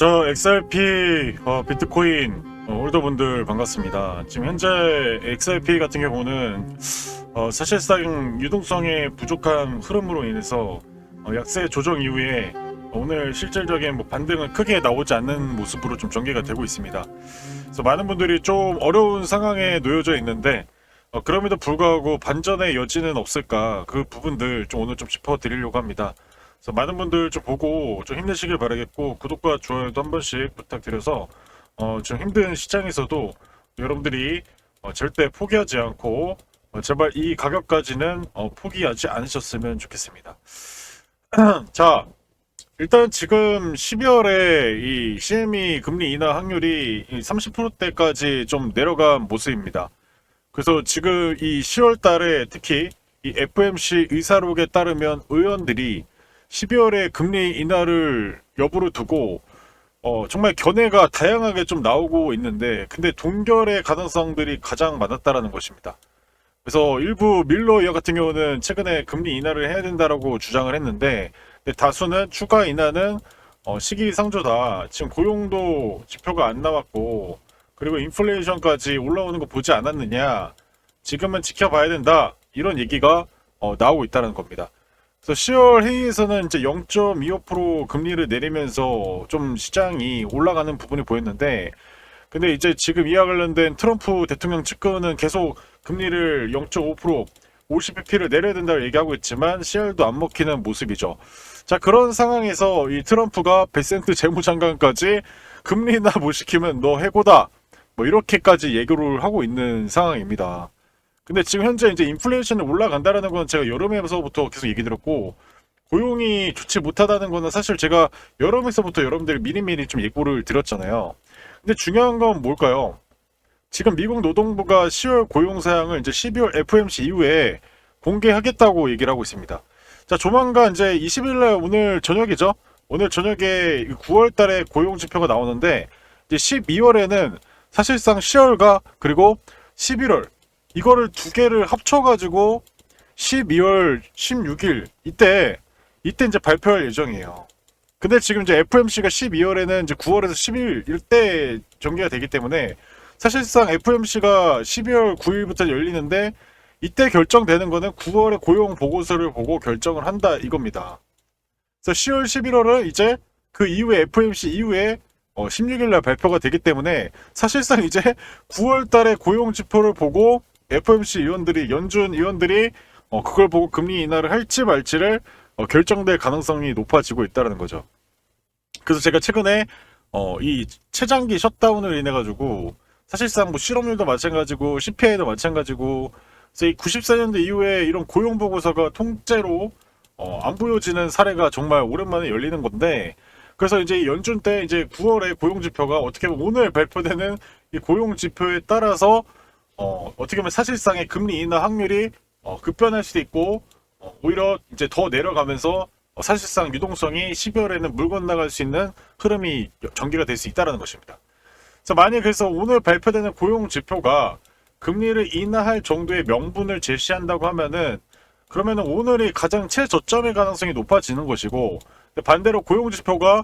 저 XRP 비트코인 홀더분들 반갑습니다. 지금 현재 XRP 같은 경우는 사실상 유동성의 부족한 흐름으로 인해서 약세 조정 이후에 오늘 실질적인 반등은 크게 나오지 않는 모습으로 좀 전개가 되고 있습니다. 그래서 많은 분들이 좀 어려운 상황에 놓여져 있는데 그럼에도 불구하고 반전의 여지는 없을까, 그 부분들 좀 오늘 좀 짚어드리려고 합니다. 그래서 많은 분들 좀 보고 좀 힘내시길 바라겠고, 구독과 좋아요도 한 번씩 부탁드려서 좀 힘든 시장에서도 여러분들이 절대 포기하지 않고 제발 이 가격까지는 포기하지 않으셨으면 좋겠습니다. 자, 일단 지금 12월에 이 CME 금리 인하 확률이 30%대까지 좀 내려간 모습입니다. 그래서 지금 이 10월 달에 특히 이 FOMC 의사록에 따르면 의원들이 12월에 금리 인하를 여부를 두고 정말 견해가 다양하게 좀 나오고 있는데, 근데 동결의 가능성들이 가장 많았다라는 것입니다. 그래서 일부 밀러 이어 같은 경우는 최근에 금리 인하를 해야 된다라고 주장을 했는데, 근데 다수는 추가 인하는 시기상조다. 지금 고용도 지표가 안 나왔고, 그리고 인플레이션까지 올라오는 거 보지 않았느냐, 지금은 지켜봐야 된다, 이런 얘기가 나오고 있다는 겁니다. 그래서 10월 회의에서는 이제 0.25% 금리를 내리면서 좀 시장이 올라가는 부분이 보였는데, 근데 이제 지금 이와 관련된 트럼프 대통령 측근은 계속 금리를 0.5% 50bp를 내려야 된다고 얘기하고 있지만 CR도 안 먹히는 모습이죠. 자, 그런 상황에서 이 트럼프가 베센트 재무장관까지 금리 인하 못 시키면 너 해고다, 뭐 이렇게까지 얘기를 하고 있는 상황입니다. 근데 지금 현재 이제 인플레이션이 올라간다라는 건 제가 여름에서부터 계속 얘기 드렸고, 고용이 좋지 못하다는 거는 사실 제가 여름에서부터 여러분들 미리미리 좀 예고를 드렸잖아요. 근데 중요한 건 뭘까요? 지금 미국 노동부가 10월 고용 사항을 이제 12월 FOMC 이후에 공개하겠다고 얘기를 하고 있습니다. 자, 조만간 이제 20일날 오늘 저녁이죠. 오늘 저녁에 9월 달에 고용 지표가 나오는데, 이제 12월에는 사실상 10월과 그리고 11월, 이거를 두 개를 합쳐가지고 12월 16일 이때 이제 발표할 예정이에요. 근데 지금 이제 FOMC가 12월에는 이제 9월에서 10일 이때 전개가 되기 때문에 사실상 FOMC가 12월 9일부터 열리는데, 이때 결정되는 거는 9월에 고용 보고서를 보고 결정을 한다 이겁니다. 그래서 10월 11월은 이제 그 이후에 FOMC 이후에 16일날 발표가 되기 때문에 사실상 이제 9월 달에 고용 지표를 보고 FOMC 의원들이, 연준 의원들이 그걸 보고 금리 인하를 할지 말지를 결정될 가능성이 높아지고 있다는 거죠. 그래서 제가 최근에 이 최장기 셧다운을 인해 가지고 사실상 뭐 실업률도 마찬가지고 CPI도 마찬가지고, 그래서 이 94년도 이후에 이런 고용 보고서가 통째로 안 보여지는 사례가 정말 오랜만에 열리는 건데, 그래서 이제 연준 때 이제 9월에 고용 지표가 어떻게 보면 오늘 발표되는 이 고용 지표에 따라서 어떻게 보면 사실상의 금리 인하 확률이 급변할 수도 있고, 오히려 이제 더 내려가면서 사실상 유동성이 12월에는 물 건너갈 수 있는 흐름이 전개가 될 수 있다는 것입니다. 그래서 만약 그래서 오늘 발표되는 고용 지표가 금리를 인하할 정도의 명분을 제시한다고 하면은, 그러면은 오늘이 가장 최저점의 가능성이 높아지는 것이고, 반대로 고용 지표가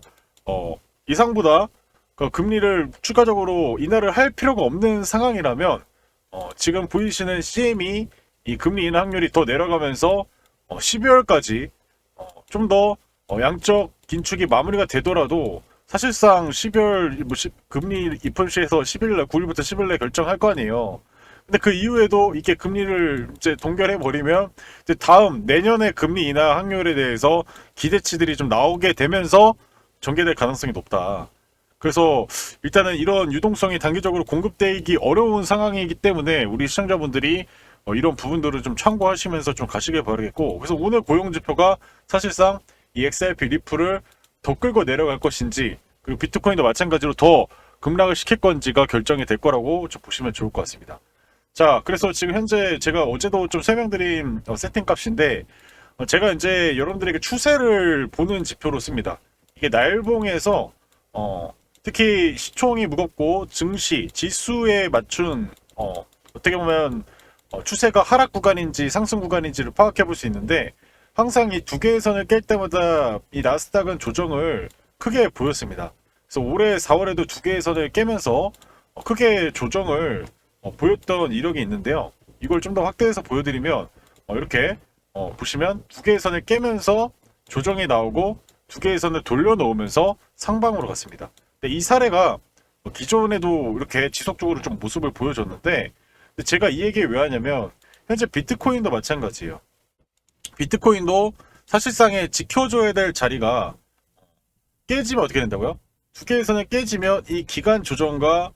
이상보다 그 금리를 추가적으로 인하를 할 필요가 없는 상황이라면 지금 보이시는 CME 이 금리 인하 확률이 더 내려가면서 12월까지 좀 더 양적 긴축이 마무리가 되더라도, 사실상 12월 금리 FOMC에서 10일날 9일부터 10일날 결정할 거 아니에요. 근데 그 이후에도 이게 금리를 이제 동결해 버리면 이제 다음 내년의 금리 인하 확률에 대해서 기대치들이 좀 나오게 되면서 전개될 가능성이 높다. 그래서 일단은 이런 유동성이 단기적으로 공급되기 어려운 상황이기 때문에 우리 시청자분들이 이런 부분들을 좀 참고하시면서 좀 가시길 바라겠고, 그래서 오늘 고용지표가 사실상 이 XRP 리플을 더 끌고 내려갈 것인지, 그리고 비트코인도 마찬가지로 더 급락을 시킬 건지가 결정이 될 거라고 좀 보시면 좋을 것 같습니다. 자, 그래서 지금 현재 제가 어제도 좀 설명드린 세팅 값인데, 제가 이제 여러분들에게 추세를 보는 지표로 씁니다. 이게 날봉에서 특히 시총이 무겁고 증시 지수에 맞춘 어떻게 보면 추세가 하락 구간인지 상승 구간인지를 파악해 볼 수 있는데, 항상 이 두 개의 선을 깰 때마다 이 나스닥은 조정을 크게 보였습니다. 그래서 올해 4월에도 두 개의 선을 깨면서 크게 조정을 보였던 이력이 있는데요. 이걸 좀 더 확대해서 보여드리면 이렇게 보시면 두 개의 선을 깨면서 조정이 나오고 두 개의 선을 돌려놓으면서 상방으로 갔습니다. 근데 이 사례가 기존에도 이렇게 지속적으로 좀 모습을 보여줬는데 제가 이 얘기 왜 하냐면 현재 비트코인도 마찬가지예요. 비트코인도 사실상에 지켜줘야 될 자리가 깨지면 어떻게 된다고요? 두 개의 선을 깨지면 이 기간 조정과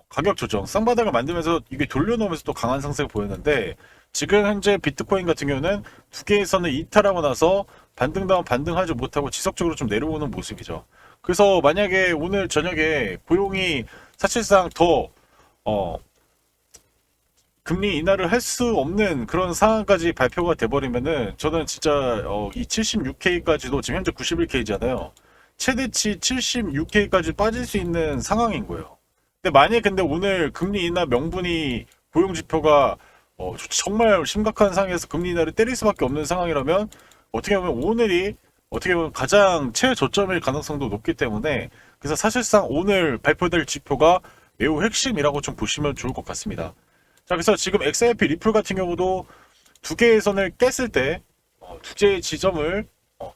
가격 조정, 쌍바닥을 만들면서 이게 돌려놓으면서 또 강한 상승을 보였는데 지금 현재 비트코인 같은 경우는 두 개의 선을 이탈하고 나서 반등다운 반등하지 못하고 지속적으로 좀 내려오는 모습이죠. 그래서 만약에 오늘 저녁에 고용이 사실상 더 금리 인하를 할 수 없는 그런 상황까지 발표가 돼버리면은 저는 진짜 이 76K까지도 지금 현재 91K잖아요. 최대치 76K까지 빠질 수 있는 상황인 거예요. 근데 오늘 금리 인하 명분이 고용 지표가 정말 심각한 상황에서 금리 인하를 때릴 수밖에 없는 상황이라면 어떻게 보면 오늘이 어떻게 보면 가장 최저점일 가능성도 높기 때문에 그래서 사실상 오늘 발표될 지표가 매우 핵심이라고 좀 보시면 좋을 것 같습니다. 자, 그래서 지금 XRP 리플 같은 경우도 두 개의 선을 깼을 때 두 개의 지점을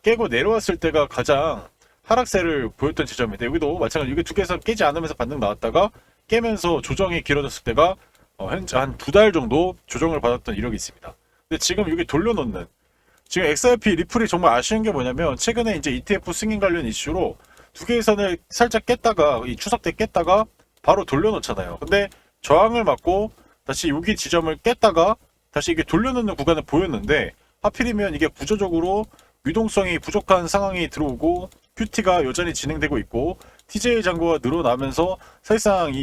깨고 내려왔을 때가 가장 하락세를 보였던 지점인데 여기도 마찬가지로 이게 두 개의 선 깨지 않으면서 반등 나왔다가 깨면서 조정이 길어졌을 때가 현재 한 두 달 정도 조정을 받았던 이력이 있습니다. 근데 지금 여기 돌려놓는 지금 XRP 리플이 정말 아쉬운 게 뭐냐면 최근에 이제 ETF 승인 관련 이슈로 두 개의 선을 살짝 깼다가 이 추석 때 깼다가 바로 돌려놓잖아요. 근데 저항을 맞고 다시 여기 지점을 깼다가 다시 이게 돌려놓는 구간을 보였는데 하필이면 이게 구조적으로 유동성이 부족한 상황이 들어오고 QT가 여전히 진행되고 있고 TJ 잔고가 늘어나면서 사실상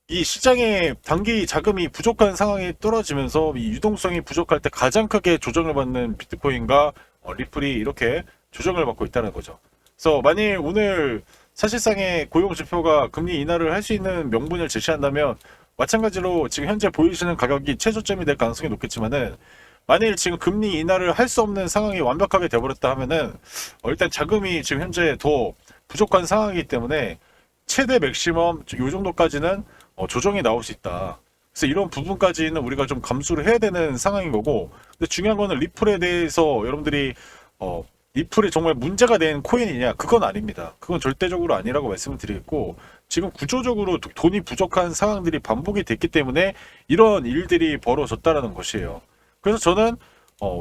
이 시장의 단기 자금이 부족한 상황이 떨어지면서 이 유동성이 부족할 때 가장 크게 조정을 받는 비트코인과 리플이 이렇게 조정을 받고 있다는 거죠. 그래서 만일 오늘 사실상의 고용 지표가 금리 인하를 할 수 있는 명분을 제시한다면 마찬가지로 지금 현재 보이시는 가격이 최저점이 될 가능성이 높겠지만은 만일 지금 금리 인하를 할 수 없는 상황이 완벽하게 되어버렸다 하면은 일단 자금이 지금 현재 더 부족한 상황이기 때문에 최대 맥시멈 요 정도까지는 조정이 나올 수 있다. 그래서 이런 부분까지는 우리가 좀 감수를 해야 되는 상황인 거고 근데 중요한 거는 리플에 대해서 여러분들이 리플이 정말 문제가 된 코인이냐 그건 아닙니다. 그건 절대적으로 아니라고 말씀을 드리겠고 지금 구조적으로 돈이 부족한 상황들이 반복이 됐기 때문에 이런 일들이 벌어졌다라는 것이에요. 그래서 저는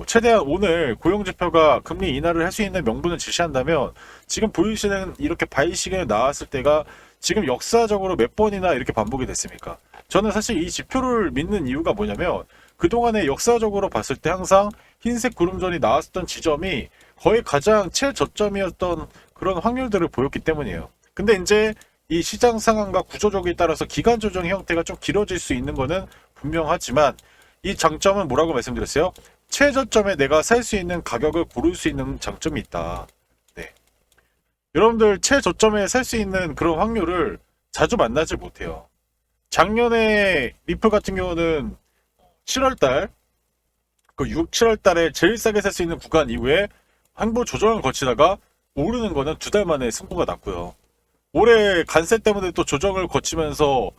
최대한 오늘 고용지표가 금리 인하를 할 수 있는 명분을 제시한다면 지금 보이시는 이렇게 바이 시그널 나왔을 때가 지금 역사적으로 몇 번이나 이렇게 반복이 됐습니까? 저는 사실 이 지표를 믿는 이유가 뭐냐면 그동안에 역사적으로 봤을 때 항상 흰색 구름전이 나왔던 지점이 거의 가장 최저점이었던 그런 확률들을 보였기 때문이에요. 근데 이제 이 시장 상황과 구조적에 따라서 기간 조정 형태가 좀 길어질 수 있는 거는 분명하지만 이 장점은 뭐라고 말씀드렸어요? 최저점에 내가 살 수 있는 가격을 고를 수 있는 장점이 있다. 네. 여러분들 최저점에 살 수 있는 그런 확률을 자주 만나지 못해요. 작년에 리플 같은 경우는 7월달 그 6, 7월달에 제일 싸게 살 수 있는 구간 이후에 한보 조정을 거치다가 오르는 거는 두 달 만에 승부가 났고요. 올해 관세 때문에 또 조정을 거치면서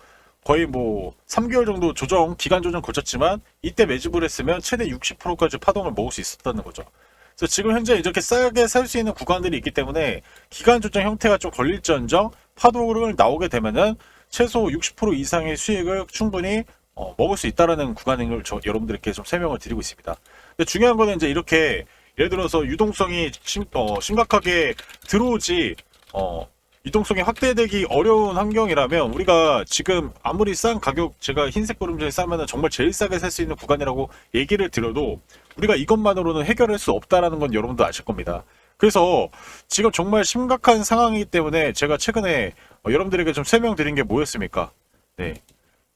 거의 뭐 3개월 정도 기간 조정 거쳤지만 이때 매집을 했으면 최대 60%까지 파동을 먹을 수 있었다는 거죠. 그래서 지금 현재 이렇게 싸게 살 수 있는 구간들이 있기 때문에 기간 조정 형태가 좀 걸릴지언정 파동을 나오게 되면은 최소 60% 이상의 수익을 충분히 먹을 수 있다라는 구간인 걸 여러분들께 좀 설명을 드리고 있습니다. 근데 중요한 거는 이제 이렇게 예를 들어서 유동성이 심각하게 들어오지 유동성이 확대되기 어려운 환경이라면 우리가 지금 아무리 싼 가격 제가 흰색 구름전이 싸면은 정말 제일 싸게 살 수 있는 구간이라고 얘기를 드려도 우리가 이것만으로는 해결할 수 없다라는 건 여러분도 아실 겁니다. 그래서 지금 정말 심각한 상황이기 때문에 제가 최근에 여러분들에게 좀 설명드린 게 뭐였습니까? 네.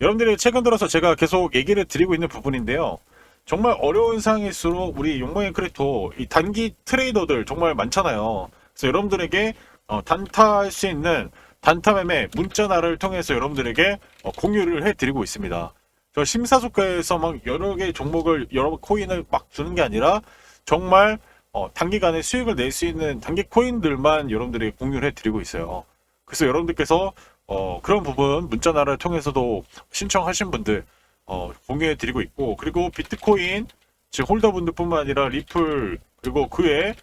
여러분들이 최근 들어서 제가 계속 얘기를 드리고 있는 부분인데요. 정말 어려운 상황일수록 우리 용광의 크리토 이 단기 트레이더들 정말 많잖아요. 그래서 여러분들에게 단타할 수 있는 단타 매매 문자나를 통해서 여러분들에게 공유를 해드리고 있습니다. 저 심사숙고해서 막 여러 개의 종목을 여러 코인을 막 주는 게 아니라 정말 단기간에 수익을 낼 수 있는 단기 코인들만 여러분들에게 공유를 해드리고 있어요. 그래서 여러분들께서 그런 부분 문자나라를 통해서도 신청하신 분들 공유해 드리고 있고, 그리고 비트코인 즉 홀더분들뿐만 아니라 리플 그리고 그외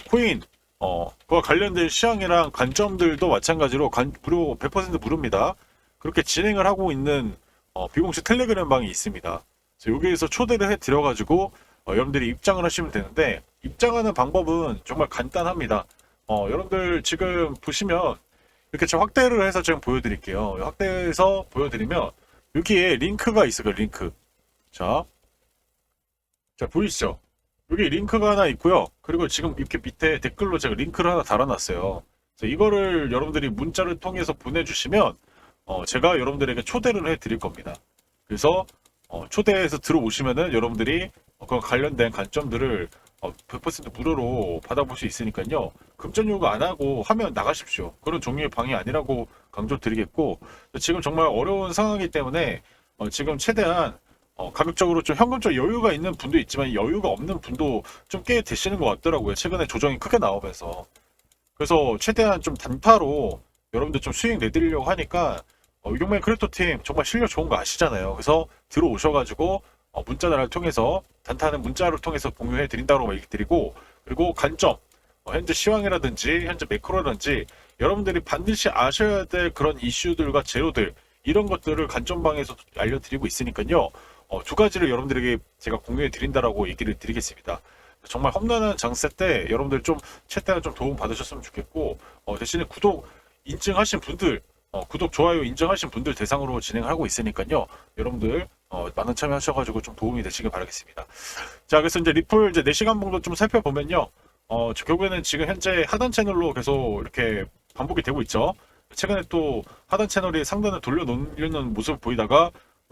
코인 그와 관련된 시황이랑 관점들도 마찬가지로 무료 100% 무료입니다. 그렇게 진행을 하고 있는 비공식 텔레그램 방이 있습니다. 그래서 여기에서 초대를 해 드려가지고 여러분들이 입장을 하시면 되는데, 입장하는 방법은 정말 간단합니다. 여러분들 지금 보시면 이렇게 좀 확대를 해서 지금 보여드릴게요. 확대해서 보여드리면 여기에 링크가 있어요. 링크. 자 보이시죠? 여기 링크가 하나 있고요. 그리고 지금 이렇게 밑에 댓글로 제가 링크를 하나 달아놨어요. 그래서 이거를 여러분들이 문자를 통해서 보내주시면 제가 여러분들에게 초대를 해드릴 겁니다. 그래서 초대해서 들어오시면은 여러분들이 그 관련된 관점들을 100% 무료로 받아볼 수 있으니까요. 금전 요구 안 하고 하면 나가십시오. 그런 종류의 방이 아니라고 강조드리겠고, 지금 정말 어려운 상황이기 때문에 지금 최대한 가격적으로 좀 현금적 여유가 있는 분도 있지만 여유가 없는 분도 좀 꽤 되시는 것 같더라고요. 최근에 조정이 크게 나오면서. 그래서 최대한 좀 단타로 여러분들 좀 수익 내드리려고 하니까 이경맨 크립토팀 정말 실력 좋은 거 아시잖아요. 그래서 들어오셔가지고 문자를 통해서 단타는 문자를 통해서 공유해 드린다고 얘기 드리고, 그리고 관점 현재 시황이라든지 현재 매크로라든지 여러분들이 반드시 아셔야 될 그런 이슈들과 재료들, 이런 것들을 관점방에서 알려드리고 있으니까요. 두 가지를 여러분들에게 제가 공유해 드린다라고 얘기를 드리겠습니다. 정말 험난한 장세 때 여러분들 좀 최대한 좀 도움 받으셨으면 좋겠고, 대신에 구독 인증하신 분들, 구독 좋아요 인정하신 분들 대상으로 진행하고 있으니까요. 여러분들 많은 참여하셔가지고 좀 도움이 되시길 바라겠습니다. 자, 그래서 이제 리플 이제 4시간 봉도 좀 살펴보면요. 결국에는 지금 현재 하단 채널로 계속 이렇게 반복이 되고 있죠. 최근에 또 하단 채널이 상단을 돌려놓는 모습을 보이다가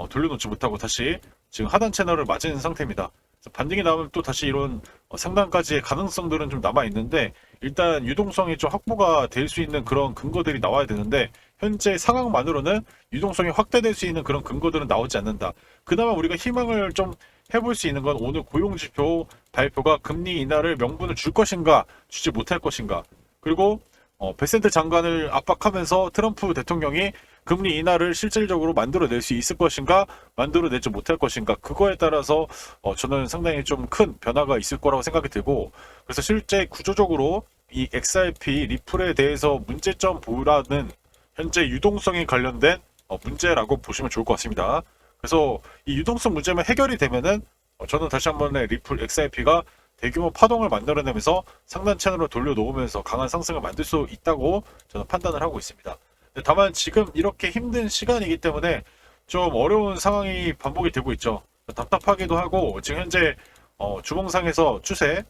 돌려놓지 못하고 다시 지금 하단 채널을 맞은 상태입니다. 반등이 나오면 또 다시 이런 상단까지의 가능성들은 좀 남아 있는데, 일단 유동성이 좀 확보가 될 수 있는 그런 근거들이 나와야 되는데, 현재 상황만으로는 유동성이 확대될 수 있는 그런 근거들은 나오지 않는다. 그나마 우리가 희망을 좀 해볼 수 있는 건 오늘 고용지표 발표가 금리 인하를 명분을 줄 것인가 주지 못할 것인가, 그리고 베센트 장관을 압박하면서 트럼프 대통령이 금리 인하를 실질적으로 만들어낼 수 있을 것인가 만들어내지 못할 것인가, 그거에 따라서 저는 상당히 좀 큰 변화가 있을 거라고 생각이 들고, 그래서 실제 구조적으로 이 XRP 리플에 대해서 문제점 보라는 현재 유동성에 관련된 문제라고 보시면 좋을 것 같습니다. 그래서 이 유동성 문제만 해결이 되면은 저는 다시 한번 리플 XRP가 대규모 파동을 만들어내면서 상단 채널을 돌려놓으면서 강한 상승을 만들 수 있다고 저는 판단을 하고 있습니다. 다만 지금 이렇게 힘든 시간이기 때문에 좀 어려운 상황이 반복이 되고 있죠. 답답하기도 하고, 지금 현재 주봉상에서 추세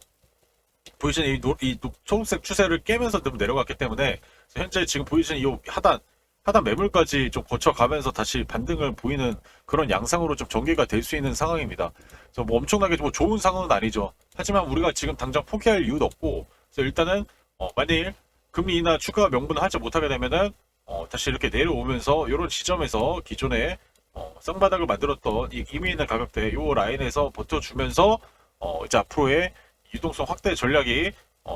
보이시는 이 초록색 추세를 깨면서 좀 내려갔기 때문에 현재 지금 보이시는 이 하단 매물까지 좀 거쳐가면서 다시 반등을 보이는 그런 양상으로 좀 전개가 될 수 있는 상황입니다. 그래서 뭐 엄청나게 뭐 좋은 상황은 아니죠. 하지만 우리가 지금 당장 포기할 이유도 없고, 그래서 일단은 만일 금리 인하 추가 명분을 하지 못하게 되면은 다시 이렇게 내려오면서 이런 지점에서 기존에 쌍바닥을 만들었던 이 이미 있는 가격대 이 라인에서 버텨주면서 이제 앞으로의 유동성 확대 전략이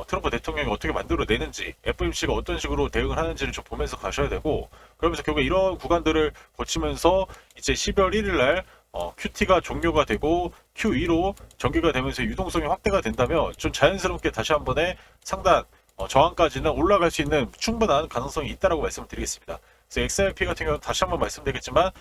트럼프 대통령이 어떻게 만들어내는지, FOMC가 어떤 식으로 대응을 하는지를 좀 보면서 가셔야 되고, 그러면서 결국 이런 구간들을 거치면서 이제 12월 1일 날 QT가 종료가 되고 Q2로 전개가 되면서 유동성이 확대가 된다면 좀 자연스럽게 다시 한 번에 상단 저항까지는 올라갈 수 있는 충분한 가능성이 있다라고 말씀을 드리겠습니다. 그래서 XRP 같은 경우는 다시 한번 말씀드리겠지만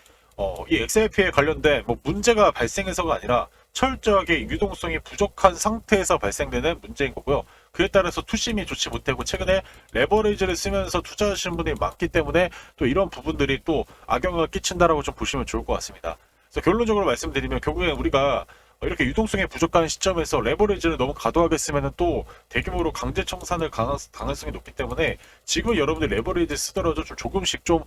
이 XRP에 관련된 뭐 문제가 발생해서가 아니라 철저하게 유동성이 부족한 상태에서 발생되는 문제인 거고요. 그에 따라서 투심이 좋지 못하고 최근에 레버리지를 쓰면서 투자하시는 분들이 많기 때문에 또 이런 부분들이 또 악영향을 끼친다라고 좀 보시면 좋을 것 같습니다. 그래서 결론적으로 말씀드리면 결국엔 우리가 이렇게 유동성이 부족한 시점에서 레버리지를 너무 과도하게 쓰면 또 대규모로 강제 청산을 가능성이 높기 때문에 지금 여러분들 레버리지 쓰더라도 좀 조금씩 좀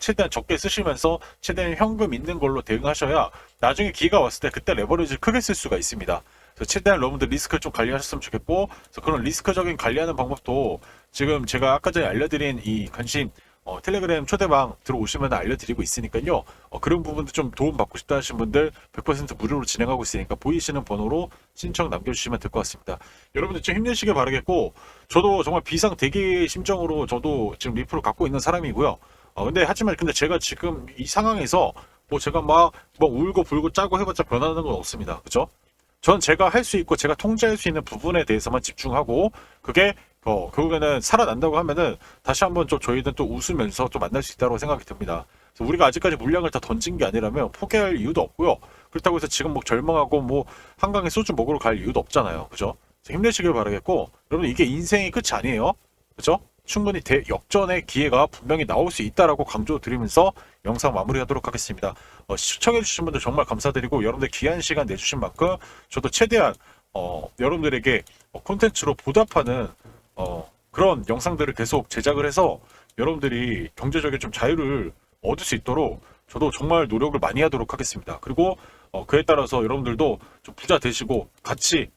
최대한 적게 쓰시면서 최대한 현금 있는 걸로 대응하셔야 나중에 기회가 왔을 때 그때 레버리지를 크게 쓸 수가 있습니다. 그래서 최대한 여러분들 리스크를 좀 관리하셨으면 좋겠고, 그래서 그런 리스크적인 관리하는 방법도 지금 제가 아까 전에 알려드린 이 관심 텔레그램 초대방 들어오시면 알려드리고 있으니까요. 그런 부분도 좀 도움 받고 싶다 하신 분들 100% 무료로 진행하고 있으니까 보이시는 번호로 신청 남겨주시면 될 것 같습니다. 여러분들 좀 힘내시길 바라겠고, 저도 정말 비상 대기 심정으로 저도 지금 리프를 갖고 있는 사람이고요. 근데 제가 지금 이 상황에서 뭐 제가 막 울고 불고 짜고 해봤자 변하는 건 없습니다. 그죠? 전 제가 할 수 있고 제가 통제할 수 있는 부분에 대해서만 집중하고, 그게 결국에는 살아난다고 하면은 다시 한번 좀 저희는 또 웃으면서 또 만날 수 있다고 생각이 듭니다. 그래서 우리가 아직까지 물량을 다 던진 게 아니라면 포기할 이유도 없고요. 그렇다고 해서 지금 뭐 절망하고 뭐 한강에 소주 먹으러 갈 이유도 없잖아요. 그죠? 그래서 힘내시길 바라겠고, 여러분 이게 인생의 끝이 아니에요. 그죠? 충분히 역전의 기회가 분명히 나올 수 있다라고 강조드리면서 영상 마무리하도록 하겠습니다. 시청해주신 분들 정말 감사드리고, 여러분들 귀한 시간 내주신 만큼 저도 최대한 여러분들에게 콘텐츠로 보답하는 그런 영상들을 계속 제작을 해서 여러분들이 경제적인 좀 자유를 얻을 수 있도록 저도 정말 노력을 많이 하도록 하겠습니다. 그리고 그에 따라서 여러분들도 좀 부자 되시고 같이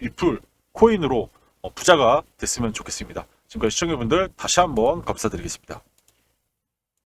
리플 코인으로 부자가 됐으면 좋겠습니다. 지금까지 시청자분들 다시 한번 감사드리겠습니다.